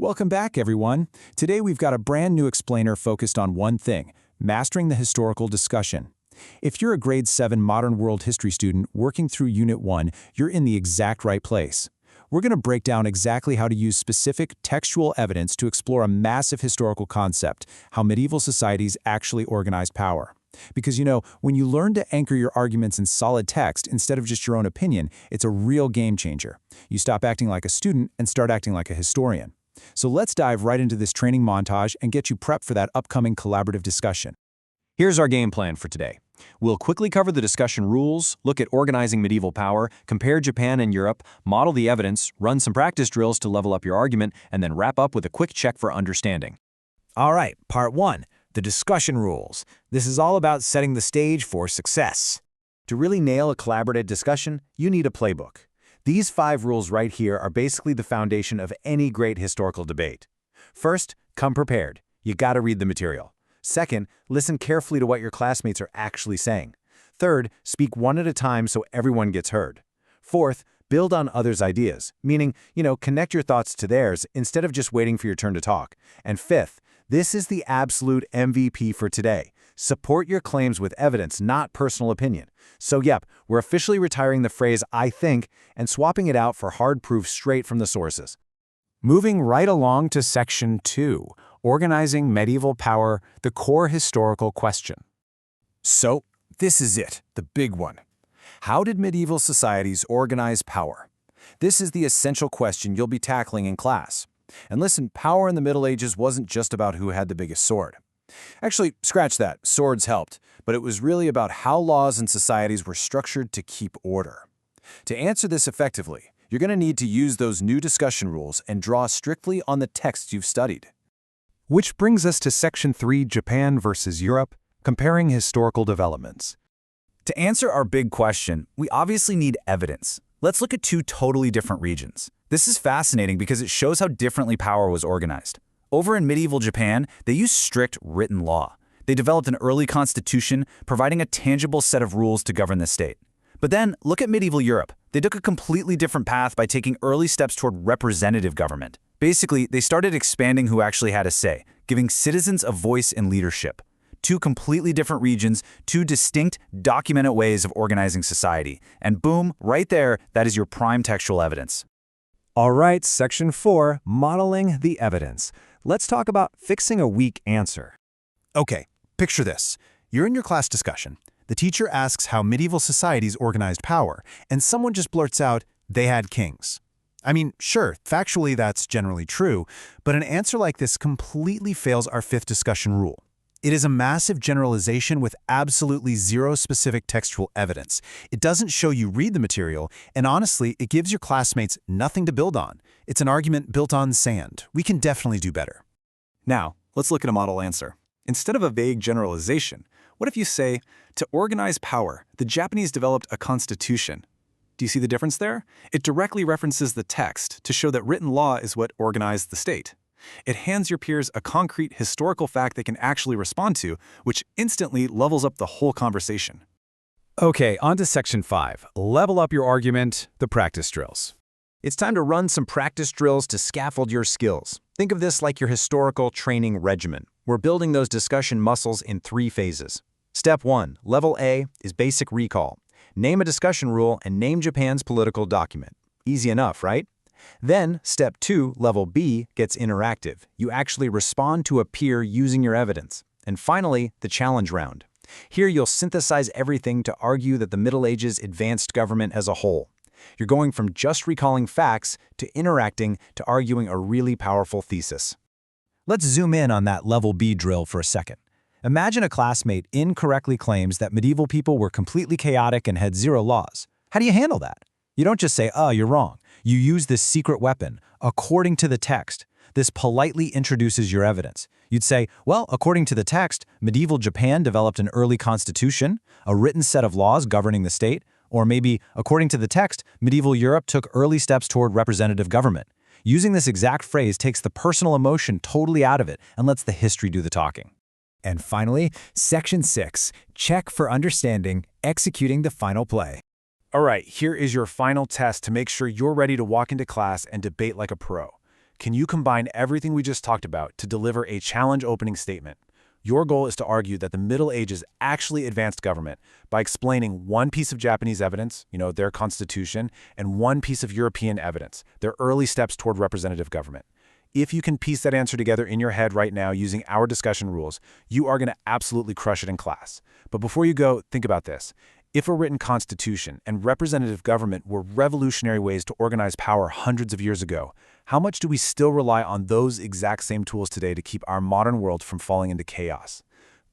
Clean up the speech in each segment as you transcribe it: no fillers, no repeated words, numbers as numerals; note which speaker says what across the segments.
Speaker 1: Welcome back, everyone. Today we've got a brand new explainer focused on one thing: mastering the historical discussion. If you're a grade 7 modern world history student working through Unit 1, you're in the exact right place. We're going to break down exactly how to use specific textual evidence to explore a massive historical concept: how medieval societies actually organized power. Because when you learn to anchor your arguments in solid text instead of just your own opinion, it's a real game changer. You stop acting like a student and start acting like a historian. So let's dive right into this training montage and get you prepped for that upcoming collaborative discussion.
Speaker 2: Here's our game plan for today. We'll quickly cover the discussion rules, look at organizing medieval power, compare Japan and Europe, model the evidence, run some practice drills to level up your argument, and then wrap up with a quick check for understanding.
Speaker 3: All right, part 1, the discussion rules. This is all about setting the stage for success. To really nail a collaborative discussion, you need a playbook. These 5 rules right here are basically the foundation of any great historical debate. First, come prepared. You gotta read the material. Second, listen carefully to what your classmates are actually saying. Third, speak one at a time so everyone gets heard. Fourth, build on others' ideas, meaning, connect your thoughts to theirs instead of just waiting for your turn to talk. And fifth, this is the absolute MVP for today. Support your claims with evidence, not personal opinion. So yep, we're officially retiring the phrase "I think" and swapping it out for hard proof straight from the sources.
Speaker 1: Moving right along to Section 2, Organizing Medieval Power, the Core Historical Question.
Speaker 3: So, this is it, the big one. How did medieval societies organize power? This is the essential question you'll be tackling in class. And listen, power in the Middle Ages wasn't just about who had the biggest sword. Actually, scratch that, swords helped, but it was really about how laws and societies were structured to keep order. To answer this effectively, you're going to need to use those new discussion rules and draw strictly on the texts you've studied.
Speaker 1: Which brings us to Section 3, Japan versus Europe, comparing historical developments.
Speaker 3: To answer our big question, we obviously need evidence. Let's look at 2 totally different regions. This is fascinating because it shows how differently power was organized. Over in medieval Japan, they used strict written law. They developed an early constitution, providing a tangible set of rules to govern the state. But then, look at medieval Europe. They took a completely different path by taking early steps toward representative government. Basically, they started expanding who actually had a say, giving citizens a voice in leadership. 2 completely different regions, 2 distinct, documented ways of organizing society. And boom, right there, that is your prime textual evidence.
Speaker 1: All right, Section 4, Modeling the Evidence. Let's talk about fixing a weak answer.
Speaker 4: Okay, picture this. You're in your class discussion. The teacher asks how medieval societies organized power, and someone just blurts out, "They had kings." I mean, sure, factually that's generally true, but an answer like this completely fails our 5th discussion rule. It is a massive generalization with absolutely zero specific textual evidence. It doesn't show you read the material, and honestly, it gives your classmates nothing to build on. It's an argument built on sand. We can definitely do better.
Speaker 5: Now, let's look at a model answer. Instead of a vague generalization, what if you say, to organize power, the Japanese developed a constitution? Do you see the difference there? It directly references the text to show that written law is what organized the state. It hands your peers a concrete historical fact they can actually respond to, which instantly levels up the whole conversation.
Speaker 1: Okay, on to Section 5, Level Up Your Argument, the Practice Drills.
Speaker 3: It's time to run some practice drills to scaffold your skills. Think of this like your historical training regimen. We're building those discussion muscles in 3 phases. Step 1, Level A, is basic recall. Name a discussion rule and name Japan's political document. Easy enough, right? Then, Step 2, Level B, gets interactive. You actually respond to a peer using your evidence. And finally, the challenge round. Here you'll synthesize everything to argue that the Middle Ages advanced government as a whole. You're going from just recalling facts to interacting to arguing a really powerful thesis.
Speaker 1: Let's zoom in on that Level B drill for a second. Imagine a classmate incorrectly claims that medieval people were completely chaotic and had 0 laws. How do you handle that? You don't just say, "Oh, you're wrong." You use this secret weapon, according to the text. This politely introduces your evidence. You'd say, well, according to the text, medieval Japan developed an early constitution, a written set of laws governing the state, or maybe, according to the text, medieval Europe took early steps toward representative government. Using this exact phrase takes the personal emotion totally out of it and lets the history do the talking.
Speaker 3: And finally, Section 6, Check for Understanding, Executing the Final Play.
Speaker 4: All right, here is your final test to make sure you're ready to walk into class and debate like a pro.
Speaker 3: Can you combine everything we just talked about to deliver a challenge opening statement? Your goal is to argue that the Middle Ages actually advanced government by explaining one piece of Japanese evidence, their constitution, and one piece of European evidence, their early steps toward representative government. If you can piece that answer together in your head right now using our discussion rules, you are going to absolutely crush it in class. But before you go, think about this. If a written constitution and representative government were revolutionary ways to organize power hundreds of years ago, how much do we still rely on those exact same tools today to keep our modern world from falling into chaos?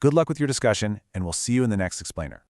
Speaker 3: Good luck with your discussion, and we'll see you in the next explainer.